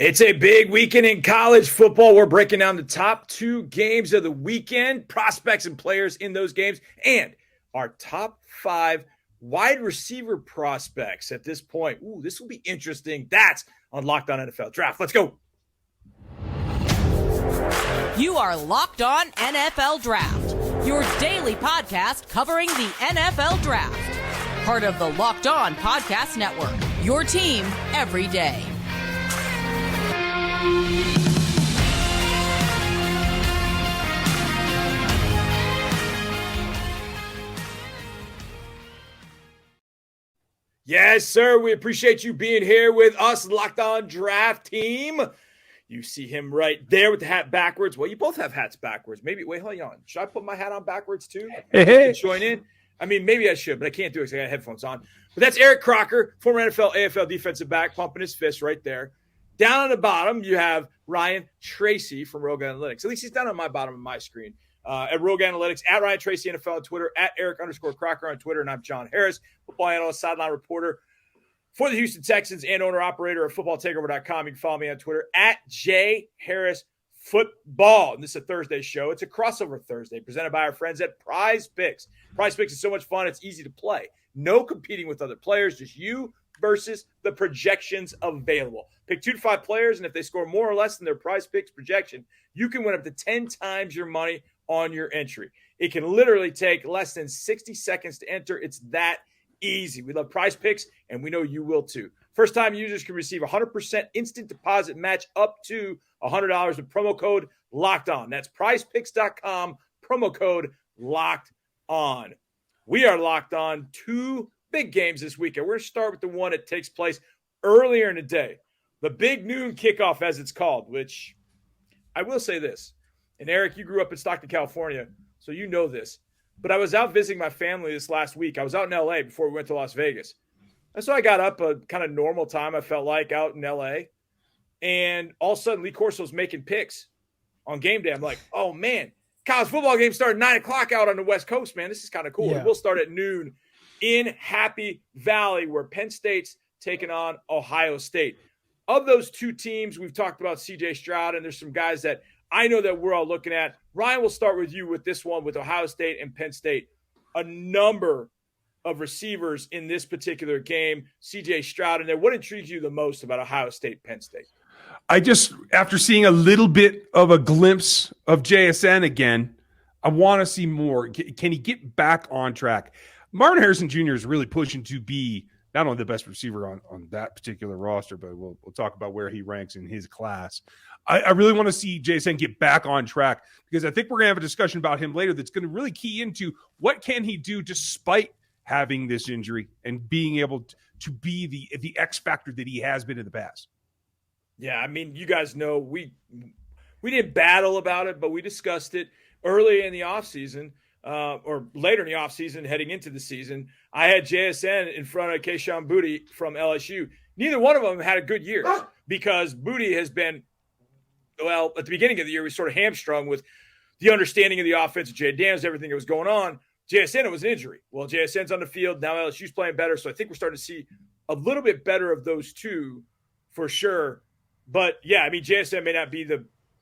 It's a big weekend in college football. We're breaking down the top 2 games of the weekend, prospects and players in those games, and our top 5 wide receiver prospects at this point. Ooh, this will be interesting. That's on Locked On NFL Draft. Let's go. You are Locked On NFL Draft, your daily podcast covering the NFL Draft. Part of the Locked On Podcast Network, your team every day. Yes, sir. We appreciate you being here with us, Locked On Draft Team. You see him right there with the hat backwards. Well, you both have hats backwards. Maybe, wait, hold on. Should I put my hat on backwards too? Hey. Join in? I mean, maybe I should, but I can't do it because I got headphones on. But that's Eric Crocker, former NFL, AFL defensive back, pumping his fist right there. Down on the bottom, you have Ryan Tracy from Rogue Analytics. At least he's down on my bottom of my screen. At Rogue Analytics, at Ryan Tracy NFL on Twitter, at Eric_Crocker on Twitter, and I'm John Harris, football analyst, sideline reporter for the Houston Texans and owner-operator of footballtakeover.com. You can follow me on Twitter, at JHarrisFootball. And this is a Thursday show. It's a crossover Thursday presented by our friends at Prize Picks. Prize Picks is so much fun, it's easy to play. No competing with other players, just you versus the projections available. Pick 2 to 5 players, and if they score more or less than their Prize Picks projection, you can win up to 10 times your money on your entry. It can literally take less than 60 seconds to enter. It's that easy. We love Prize Picks, and we know you will too. First-time users can receive 100% instant deposit match up to $100 with promo code Locked On. That's prizepicks.com, promo code Locked On. We are locked on 2 big games this weekend. We're going to start with the one that takes place earlier in the day. The big noon kickoff, as it's called, which I will say this. And Eric, you grew up in Stockton, California, so you know this. But I was out visiting my family this last week. I was out in L.A. before we went to Las Vegas. And so I got up a kind of normal time, I felt like, out in L.A. And all of a sudden, Lee Corso's making picks on game day. I'm like, oh, man, college football games start at 9 o'clock out on the West Coast, man. This is kind of cool. Yeah. And we'll start at noon in Happy Valley, where Penn State's taking on Ohio State. Of those 2 teams, we've talked about CJ Stroud, and there's some guys that I know that we're all looking at. Ryan, we'll start with you with this one with Ohio State and Penn State. A number of receivers in this particular game, CJ Stroud in there. What intrigues you the most about Ohio State, Penn State? After seeing a little bit of a glimpse of JSN again, I want to see more. Can he get back on track? Martin Harrison Jr. is really pushing to be not only the best receiver on that particular roster, but we'll talk about where he ranks in his class. I really want to see JSN get back on track because I think we're going to have a discussion about him later that's going to really key into what can he do despite having this injury and being able to be the X factor that he has been in the past. Yeah, I mean, you guys know we didn't battle about it, but we discussed it early in the offseason or later in the offseason heading into the season. I had JSN in front of Kayshon Boutte from LSU. Neither one of them had a good year because Boutte has been, well, at the beginning of the year, we sort of hamstrung with the understanding of the offense of Jay Daniels, everything that was going on. JSN, it was an injury. Well, JSN's on the field. Now LSU's playing better. So I think we're starting to see a little bit better of those 2 for sure. But, yeah, I mean, JSN may not be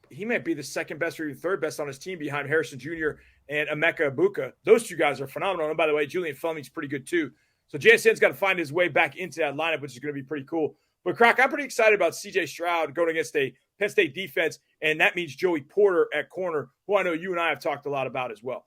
he might be the second best or even third best on his team behind Harrison Jr. and Emeka Egbuka. Those 2 guys are phenomenal. And, by the way, Julian Fleming's pretty good too. So JSN's got to find his way back into that lineup, which is going to be pretty cool. But, Croc, I'm pretty excited about CJ Stroud going against a Penn State defense, and that means Joey Porter at corner, who I know you and I have talked a lot about as well.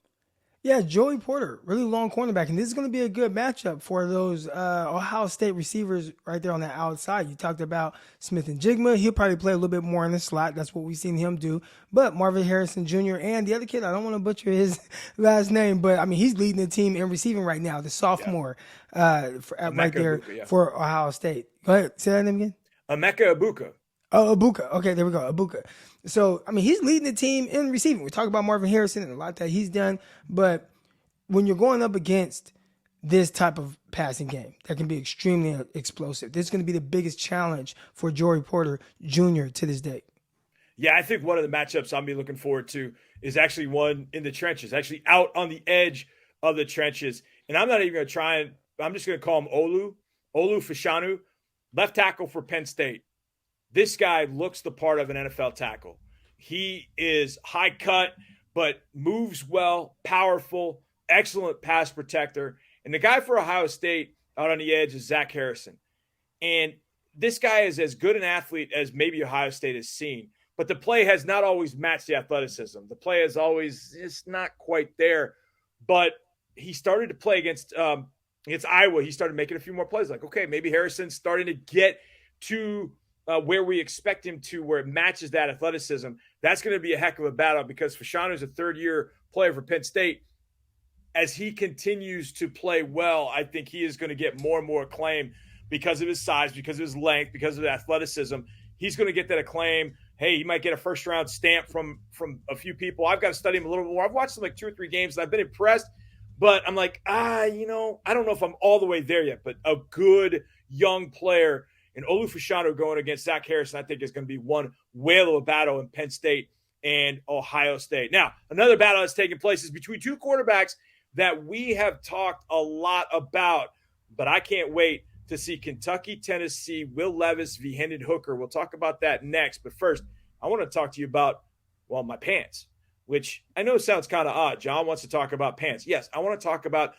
Yeah, Joey Porter, really long cornerback. And this is going to be a good matchup for those Ohio State receivers right there on the outside. You talked about Smith and Jigma. He'll probably play a little bit more in the slot. That's what we've seen him do. But Marvin Harrison Jr. and the other kid, I don't want to butcher his last name, but, I mean, he's leading the team in receiving right now, the sophomore right there Egbuka, for Ohio State. Go ahead. Say that name again. Emeka Egbuka. Oh, Egbuka. Okay, there we go. Egbuka. So, I mean, he's leading the team in receiving. We talk about Marvin Harrison and a lot that he's done, but when you're going up against this type of passing game that can be extremely explosive, this is going to be the biggest challenge for Joey Porter Jr. to this day. Yeah, I think one of the matchups I'll be looking forward to is actually one in the trenches, actually out on the edge of the trenches. And I'm not even going to try I'm just going to call him Olu Fashanu, left tackle for Penn State. This guy looks the part of an NFL tackle. He is high cut, but moves well, powerful, excellent pass protector. And the guy for Ohio State out on the edge is Zach Harrison. And this guy is as good an athlete as maybe Ohio State has seen. But the play has not always matched the athleticism. The play is always it's not quite there. But he started to play against Iowa. He started making a few more plays. Like, okay, maybe Harrison's starting to get to where we expect him to, where it matches that athleticism. That's going to be a heck of a battle because Fashanu is a third-year player for Penn State. As he continues to play well, I think he is going to get more and more acclaim because of his size, because of his length, because of the athleticism. He's going to get that acclaim. Hey, he might get a first-round stamp from a few people. I've got to study him a little bit more. I've watched him like 2 or 3 games, and I've been impressed. But I'm like, I don't know if I'm all the way there yet. But a good young player in Olu Fashanu going against Zach Harrison, I think is going to be one whale of a battle in Penn State and Ohio State. Now, another battle that's taking place is between 2 quarterbacks that we have talked a lot about. But I can't wait to see Kentucky, Tennessee, Will Levis v. Hendon Hooker. We'll talk about that next. But first, I want to talk to you about, well, my pants, which I know sounds kind of odd. John wants to talk about pants. Yes, I want to talk about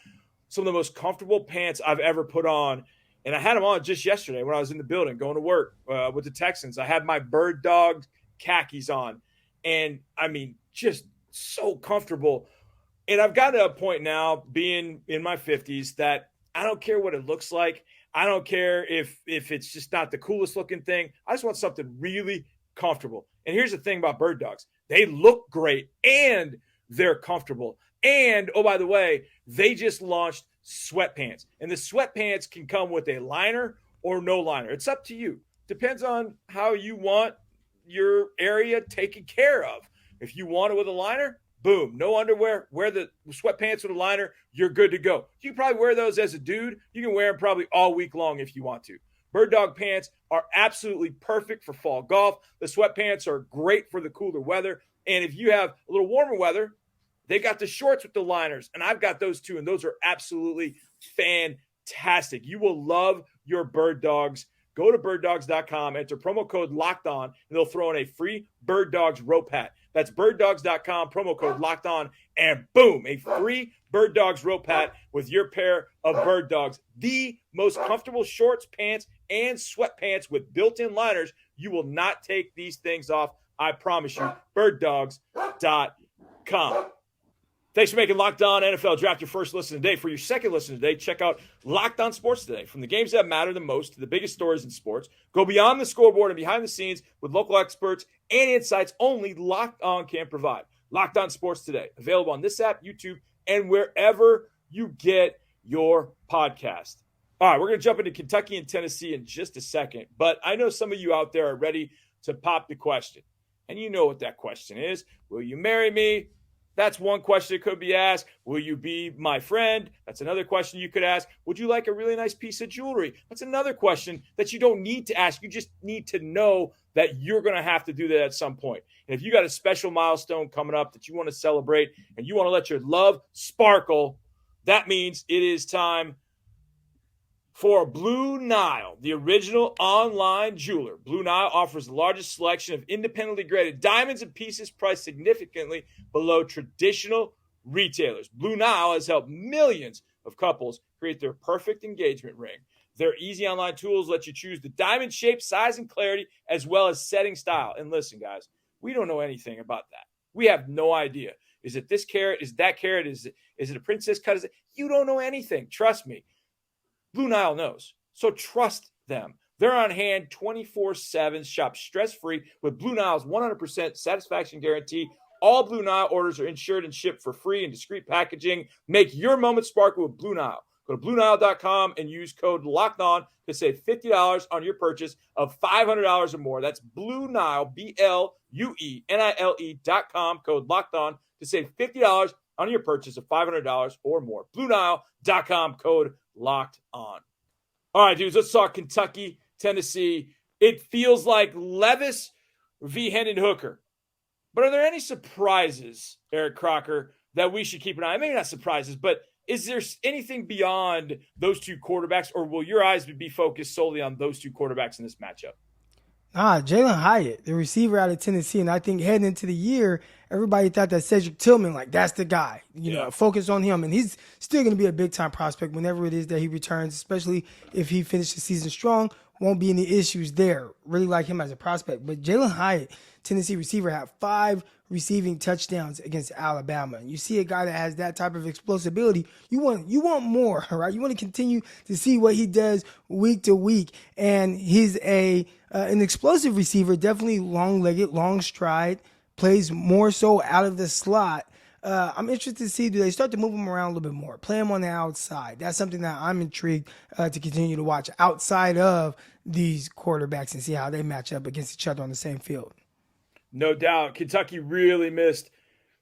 some of the most comfortable pants I've ever put on. And I had them on just yesterday when I was in the building going to work with the Texans. I had my Bird Dog khakis on. And, I mean, just so comfortable. And I've gotten to a point now, being in my 50s, that I don't care what it looks like. I don't care if it's just not the coolest looking thing. I just want something really comfortable. And here's the thing about Bird Dogs. They look great and they're comfortable. And, oh, by the way, they just launched sweatpants. And the sweatpants can come with a liner or no liner. It's up to you. Depends on how you want your area taken care of. If you want it with a liner, boom, no underwear, wear the sweatpants with a liner, you're good to go. You can probably wear those as a dude. You can wear them probably all week long if you want to. Bird Dog pants are absolutely perfect for fall golf. The sweatpants are great for the cooler weather. And if you have a little warmer weather, they got the shorts with the liners. And I've got those too. And those are absolutely fantastic. You will love your Bird Dogs. Go to birddogs.com, enter promo code Locked On, and they'll throw in a free Bird Dogs rope hat. That's birddogs.com, promo code Locked On, and boom, a free Bird Dogs rope hat with your pair of Bird Dogs. The most comfortable shorts, pants, and sweatpants with built-in liners. You will not take these things off, I promise you. birddogs.com. Thanks for making Locked On NFL Draft your first listen today. For your second listen today, check out Locked On Sports Today. From the games that matter the most to the biggest stories in sports, go beyond the scoreboard and behind the scenes with local experts and insights only Locked On can provide. Locked On Sports Today, available on this app, YouTube, and wherever you get your podcast. All right, we're going to jump into Kentucky and Tennessee in just a second, but I know some of you out there are ready to pop the question. And you know what that question is. Will you marry me? That's one question that could be asked. Will you be my friend? That's another question you could ask. Would you like a really nice piece of jewelry? That's another question that you don't need to ask. You just need to know that you're going to have to do that at some point. And if you got a special milestone coming up that you want to celebrate and you want to let your love sparkle, that means it is time for Blue Nile, the original online jeweler. Blue Nile offers the largest selection of independently graded diamonds and pieces priced significantly below traditional retailers. Blue Nile has helped millions of couples create their perfect engagement ring. Their easy online tools let you choose the diamond shape, size, and clarity, as well as setting style. And listen, guys, we don't know anything about that. We have no idea. Is it this carat? Is that carat? Is it a princess cut? You don't know anything. Trust me. Blue Nile knows. So trust them. They're on hand 24/7. Shop stress-free with Blue Nile's 100% satisfaction guarantee. All Blue Nile orders are insured and shipped for free in discreet packaging. Make your moment sparkle with Blue Nile. Go to BlueNile.com and use code LOCKEDON to save $50 on your purchase of $500 or more. That's Blue Nile, BlueNile.com, code LOCKEDON to save $50 on your purchase of $500 or more. BlueNile.com, code Locked On. All right, dudes, let's talk Kentucky, Tennessee. It feels like Levis v. Hendon Hooker. But are there any surprises, Eric Crocker, that we should keep an eye on? Maybe not surprises, but is there anything beyond those two quarterbacks, or will your eyes be focused solely on those two quarterbacks in this matchup? Jalen Hyatt, the receiver out of Tennessee. And I think heading into the year, everybody thought that Cedric Tillman, like, that's the guy. You know, focus on him. And he's still going to be a big-time prospect whenever it is that he returns, especially if he finishes the season strong. Won't be any issues there. Really like him as a prospect. But Jalen Hyatt, Tennessee receiver, had 5 receiving touchdowns against Alabama. And you see a guy that has that type of explosibility, you want more, right? You want to continue to see what he does week to week. And he's an explosive receiver, definitely long-legged, long stride, plays more so out of the slot. I'm interested to see, do they start to move him around a little bit more, play him on the outside? That's something that I'm intrigued to continue to watch outside of these quarterbacks and see how they match up against each other on the same field. No doubt. Kentucky really missed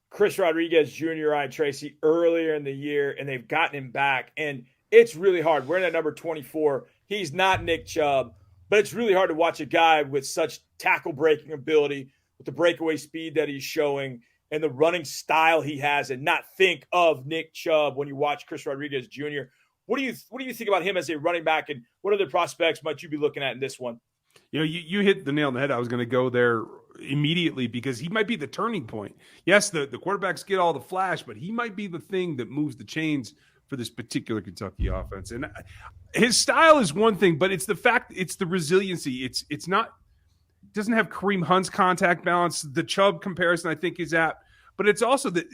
Chris Rodriguez Jr. and Tracy earlier in the year, and they've gotten him back. And it's really hard. We're in at number 24. He's not Nick Chubb, but it's really hard to watch a guy with such tackle-breaking ability, with the breakaway speed that he's showing, and the running style he has, and not think of Nick Chubb when you watch Chris Rodriguez Jr. What do you think about him as a running back, and what other prospects might you be looking at in this one? You know, you hit the nail on the head. I was going to go there immediately because he might be the turning point. Yes, the quarterbacks get all the flash, but he might be the thing that moves the chains for this particular Kentucky offense. And his style is one thing, but it's the resiliency. It's not, doesn't have Kareem Hunt's contact balance. The Chubb comparison, I think, is apt, but it's also that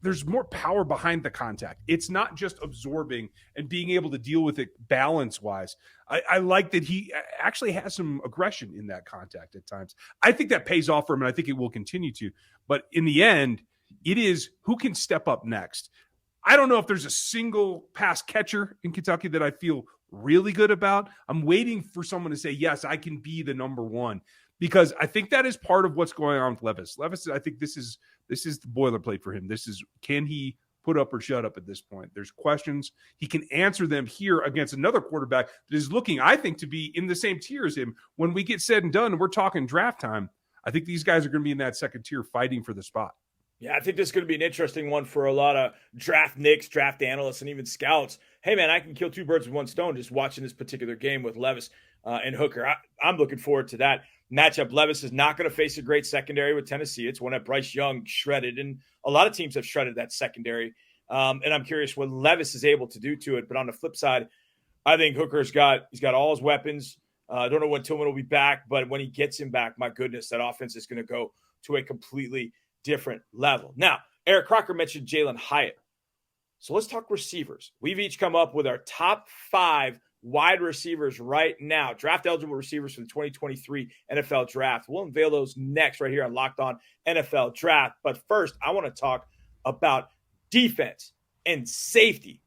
there's more power behind the contact. It's not just absorbing and being able to deal with it balance-wise. I like that he actually has some aggression in that contact at times. I think that pays off for him, and I think it will continue to. But in the end, it is who can step up next. I don't know if there's a single pass catcher in Kentucky that I feel really good about. I'm waiting for someone to say, yes, I can be the number one, because I think that is part of what's going on with Levis. Levis, I think this is the boilerplate for him. This is, can he put up or shut up at this point? There's questions. He can answer them here against another quarterback that is looking, I think, to be in the same tier as him. When we get said and done, and we're talking draft time, I think these guys are going to be in that second tier fighting for the spot. Yeah, I think this is going to be an interesting one for a lot of draft nicks, draft analysts, and even scouts. Hey, man, I can kill 2 birds with 1 stone just watching this particular game with Levis and Hooker. I'm looking forward to that matchup. Levis is not going to face a great secondary with Tennessee. It's one that Bryce Young shredded, and a lot of teams have shredded that secondary. And I'm curious what Levis is able to do to it. But on the flip side, I think Hooker's got all his weapons. I don't know when Tillman will be back, but when he gets him back, my goodness, that offense is going to go to a completely different level. Now, Eric Crocker mentioned Jalen Hyatt. So let's talk receivers. We've each come up with our top 5 wide receivers right now, draft-eligible receivers for the 2023 NFL Draft. We'll unveil those next right here on Locked On NFL Draft. But first, I want to talk about defense and safety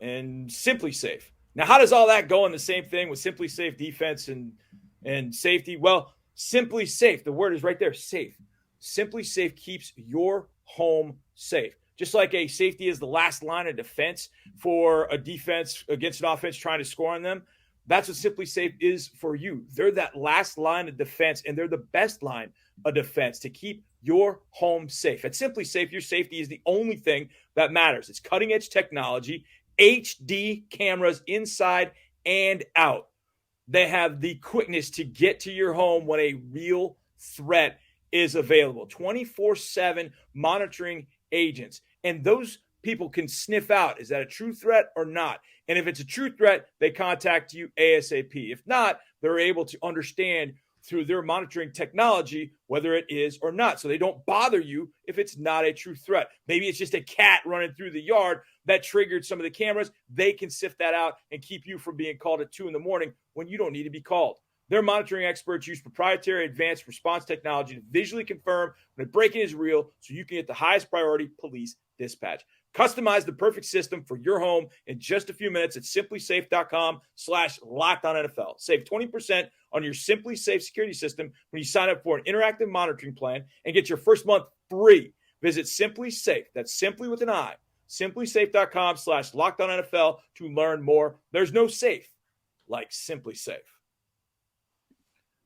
and Simply Safe. Now, how does all that go in the same thing with Simply Safe defense and safety? Well, Simply Safe, the word is right there, safe. Simply Safe keeps your home safe. Just like a safety is the last line of defense for a defense against an offense trying to score on them, that's what Simply Safe is for you. They're that last line of defense, and they're the best line of defense to keep your home safe. At Simply Safe, your safety is the only thing that matters. It's cutting-edge technology, HD cameras inside and out. They have the quickness to get to your home when a real threat is available. 24/7 monitoring agents. And those people can sniff out, is that a true threat or not? And if it's a true threat, they contact you ASAP. If not, they're able to understand through their monitoring technology whether it is or not. So they don't bother you if it's not a true threat. Maybe it's just a cat running through the yard that triggered some of the cameras. They can sift that out and keep you from being called at 2 a.m. when you don't need to be called. Their monitoring experts use proprietary advanced response technology to visually confirm when a break-in is real so you can get the highest priority police dispatch. Customize the perfect system for your home in just a few minutes at simplysafe.com/LockedOnNFL. Save 20% on your Simply Safe security system when you sign up for an interactive monitoring plan and get your first month free. Visit Simply Safe. That's simply with an I. simplysafe.com/LockedOnNFL to learn more. There's no safe like Simply Safe.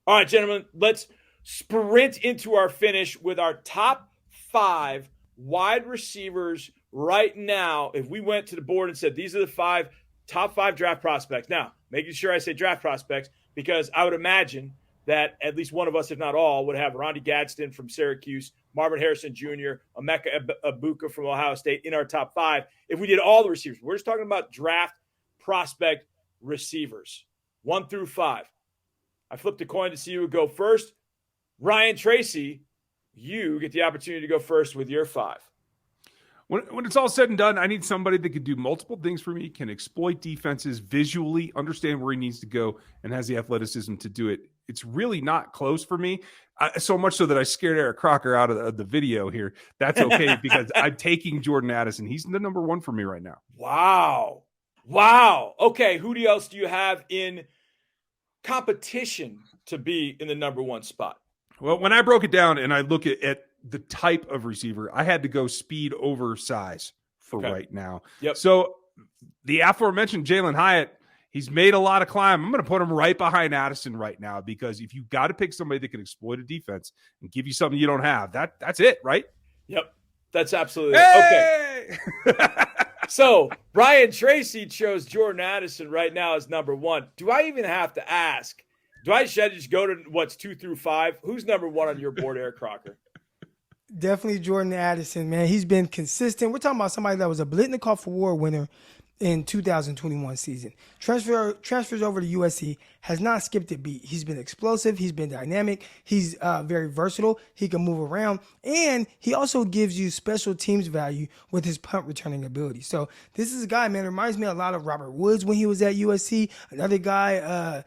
All right, gentlemen, let's sprint into our finish with our top 5 wide receivers right now. If we went to the board and said, these are the top 5 draft prospects. Now, making sure I say draft prospects, because I would imagine that at least one of us, if not all, would have Ronnie Gadsden from Syracuse, Marvin Harrison Jr., Emeka Egbuka from Ohio State in our top 5 if we did all the receivers. We're just talking about draft prospect receivers, 1 through 5. I flipped a coin to see who would go first. Ryan Tracy, you get the opportunity to go first with your 5. When it's all said and done, I need somebody that can do multiple things for me, can exploit defenses visually, understand where he needs to go, and has the athleticism to do it. It's really not close for me, so much so that I scared Eric Crocker out of the video here. That's okay because I'm taking Jordan Addison. He's the number 1 for me right now. Wow. Okay, who else do you have in competition to be in the number 1 spot? Well, when I broke it down and I look at the type of receiver, I had to go speed over size for right now. Yep. So the aforementioned Jalen Hyatt, he's made a lot of climb. I'm going to put him right behind Addison right now because if you've got to pick somebody that can exploit a defense and give you something you don't have, that's it, right? Yep. That's absolutely it. Okay. So Brian Tracy chose Jordan Addison right now as number 1. Do I even have to ask? Do I just go to what's 2 through 5? Who's number 1 on your board, Eric Crocker? Definitely Jordan Addison, man. He's been consistent. We're talking about somebody that was a Blitnikoff Award winner in 2021 season. Transfers over to USC, has not skipped a beat. He's been explosive. He's been dynamic. He's very versatile. He can move around. And he also gives you special teams value with his punt returning ability. So this is a guy, man, reminds me a lot of Robert Woods when he was at USC. Another guy,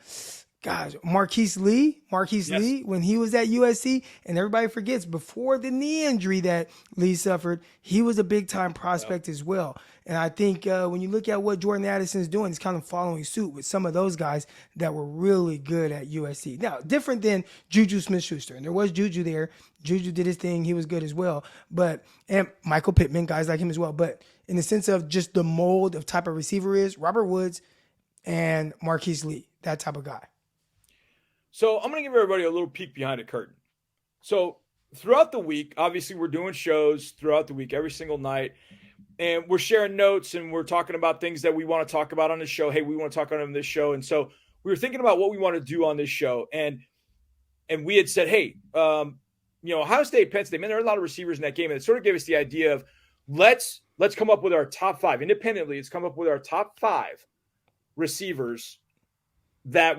Marquise Lee when he was at USC, and everybody forgets before the knee injury that Lee suffered, he was a big time prospect as well. And I think when you look at what Jordan Addison is doing, it's kind of following suit with some of those guys that were really good at USC. Now, different than Juju Smith-Schuster, and there was Juju there. Juju did his thing; he was good as well. And Michael Pittman, guys like him as well. But in the sense of just the mold of type of receiver is Robert Woods and Marquise Lee, that type of guy. So I'm going to give everybody a little peek behind the curtain. So throughout the week, obviously we're doing shows throughout the week, every single night, and we're sharing notes and we're talking about things that we want to talk about on the show. Hey, we want to talk on this show. And so we were thinking about what we want to do on this show. And we had said, hey, Ohio State, Penn State, man, there are a lot of receivers in that game. And it sort of gave us the idea of let's come up with our top 5 independently. Let's come up with our top 5 receivers that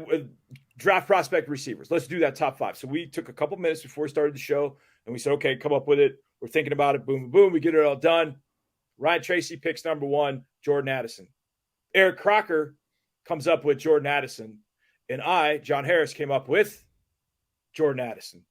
draft prospect receivers. Let's do that top 5. So we took a couple minutes before we started the show and we said, okay, come up with it. We're thinking about it. Boom, boom. We get it all done. Ryan Tracy picks number 1, Jordan Addison. Eric Crocker comes up with Jordan Addison. And I, John Harris, came up with Jordan Addison.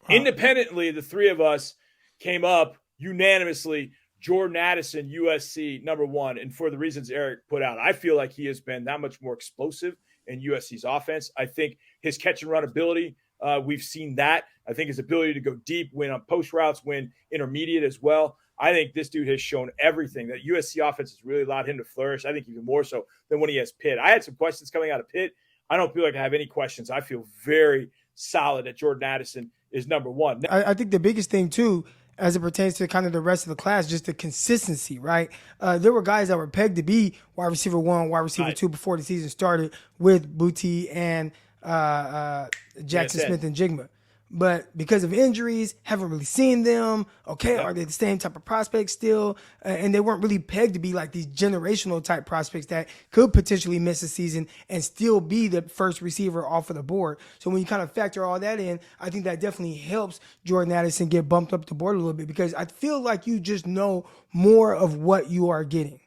Wow. Independently, the 3 of us came up unanimously, Jordan Addison, USC, number 1. And for the reasons Eric put out, I feel like he has been that much more explosive in USC's offense. I think his catch and run ability, we've seen that. I think his ability to go deep, win on post routes, win intermediate as well. I think this dude has shown everything that USC offense has really allowed him to flourish. I think even more so than when he has Pitt. I had some questions coming out of Pitt. I don't feel like I have any questions. I feel very solid that Jordan Addison is number 1. I think the biggest thing too, as it pertains to kind of the rest of the class, just the consistency, right? There were guys that were pegged to be wide receiver 1, wide receiver 2 before the season started with Booty and Jackson Smith and Jigma. But because of injuries, haven't really seen them. Okay, are they the same type of prospects still? And they weren't really pegged to be like these generational type prospects that could potentially miss a season and still be the first receiver off of the board. So when you kind of factor all that in, I think that definitely helps Jordan Addison get bumped up the board a little bit because I feel like you just know more of what you are getting.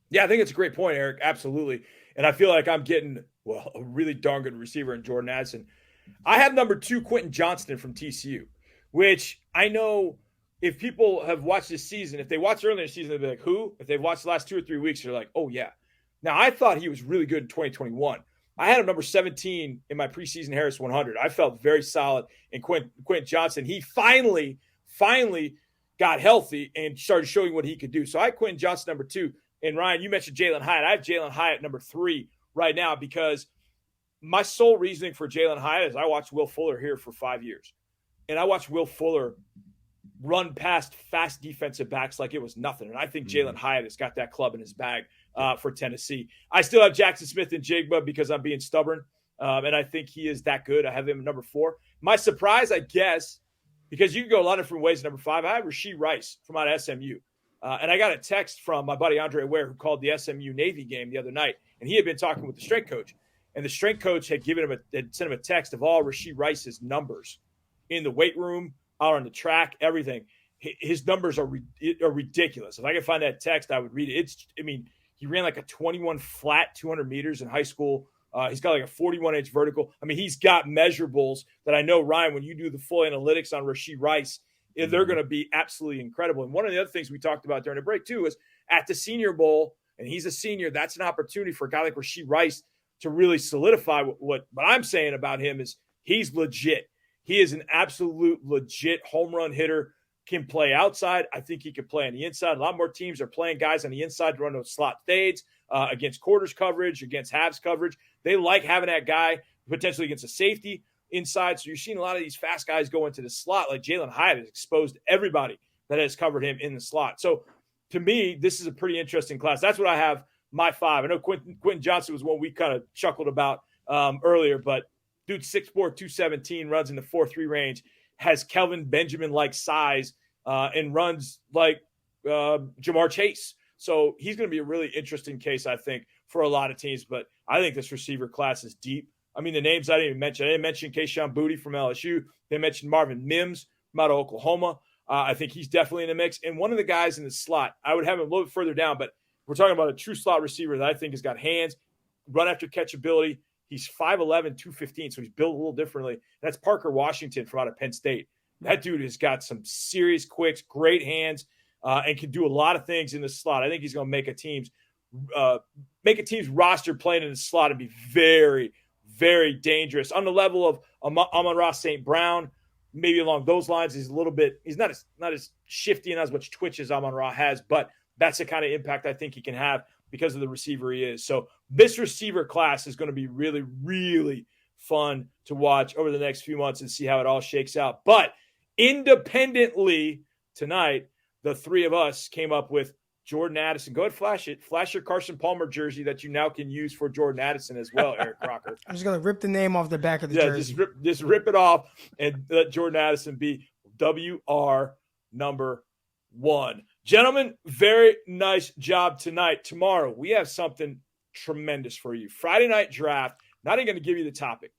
Yeah, I think it's a great point, Eric. Absolutely. And I feel like I'm getting, a really darn good receiver in Jordan Addison. I have number 2, Quentin Johnston from TCU, which I know if people have watched this season, if they watched earlier in the season, they'll be like, who? If they've watched the last 2 or 3 weeks, they're like, oh, yeah. Now, I thought he was really good in 2021. I had him number 17 in my preseason Harris 100. I felt very solid in Quentin Johnston. He finally got healthy and started showing what he could do. So I had Quentin Johnston number 2. And Ryan, you mentioned Jalen Hyatt. I have Jalen Hyatt number 3 right now because my sole reasoning for Jalen Hyatt is I watched Will Fuller here for 5 years. And I watched Will Fuller run past fast defensive backs like it was nothing. And I think Jalen Hyatt has got that club in his bag for Tennessee. I still have Jackson Smith and Jigba because I'm being stubborn. And I think he is that good. I have him at number 4. My surprise, I guess, because you can go a lot of different ways at number 5, I have Rashee Rice from out of SMU. And I got a text from my buddy Andre Ware, who called the SMU Navy game the other night, and he had been talking with the strength coach. And the strength coach had sent him a text of all Rashee Rice's numbers in the weight room, out on the track, everything. His numbers are ridiculous. If I could find that text, I would read it. He ran like a 21 flat 200 meters in high school. He's got like a 41-inch vertical. I mean, he's got measurables that I know, Ryan, when you do the full analytics on Rashee Rice, they're going to be absolutely incredible. And one of the other things we talked about during the break, too, is at the Senior Bowl, and he's a senior, that's an opportunity for a guy like Rashee Rice to really solidify what I'm saying about him is he's legit. He is an absolute legit home run hitter, can play outside. I think he could play on the inside. A lot more teams are playing guys on the inside to run those slot fades against quarters coverage, against halves coverage. They like having that guy potentially against a safety inside. So you're seeing a lot of these fast guys go into the slot, like Jalen Hyatt has exposed everybody that has covered him in the slot. So to me, this is a pretty interesting class. That's what I have my 5. I know Quentin Johnson was one we kind of chuckled about earlier, but dude, 6'4", 217, runs in the 4.3 range, has Kelvin Benjamin-like size, and runs like Jamar Chase. So he's going to be a really interesting case, I think, for a lot of teams. But I think this receiver class is deep. I mean, the names I didn't even mention. I didn't mention Kayshon Boutte from LSU. They mentioned Marvin Mims from out of Oklahoma. I think he's definitely in the mix. And one of the guys in the slot, I would have him a little bit further down, but we're talking about a true slot receiver that I think has got hands, run after catch ability. He's 5'11", 215, so he's built a little differently. That's Parker Washington from out of Penn State. That dude has got some serious quicks, great hands, and can do a lot of things in the slot. I think he's going to make a team's roster playing in the slot and be very, very dangerous. On the level of Amon-Ra St. Brown, maybe along those lines, he's not as shifty and as much twitch as Amon-Ra has, but that's the kind of impact I think he can have because of the receiver he is. So this receiver class is going to be really, really fun to watch over the next few months and see how it all shakes out. But independently tonight, the three of us came up with Jordan Addison. Go ahead, flash it. Flash your Carson Palmer jersey that you now can use for Jordan Addison as well, Eric Crocker. I'm just going to rip the name off the back of the jersey. Just rip it off and let Jordan Addison be WR number 1. Gentlemen, very nice job tonight. Tomorrow, we have something tremendous for you. Friday night draft. Not even going to give you the topic.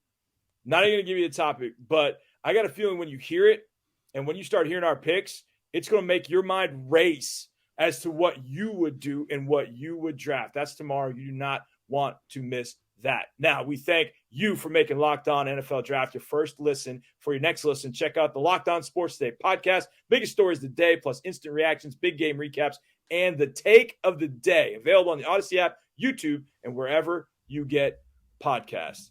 But I got a feeling when you hear it and when you start hearing our picks, it's going to make your mind race as to what you would do and what you would draft. That's tomorrow. You do not want to miss that. Now, we thank you for making Locked On NFL Draft your first listen. For your next listen, check out the Locked On Sports Today podcast. Biggest stories of the day, plus instant reactions, big game recaps, and the take of the day. Available on the Odyssey app, YouTube, and wherever you get podcasts.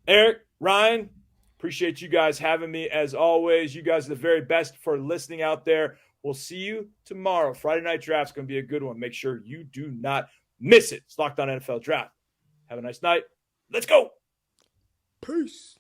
Eric, Ryan, appreciate you guys having me as always. You guys are the very best for listening out there. We'll see you tomorrow. Friday night draft's going to be a good one. Make sure you do not miss it. It's Locked On NFL Draft. Have a nice night. Let's go. Peace.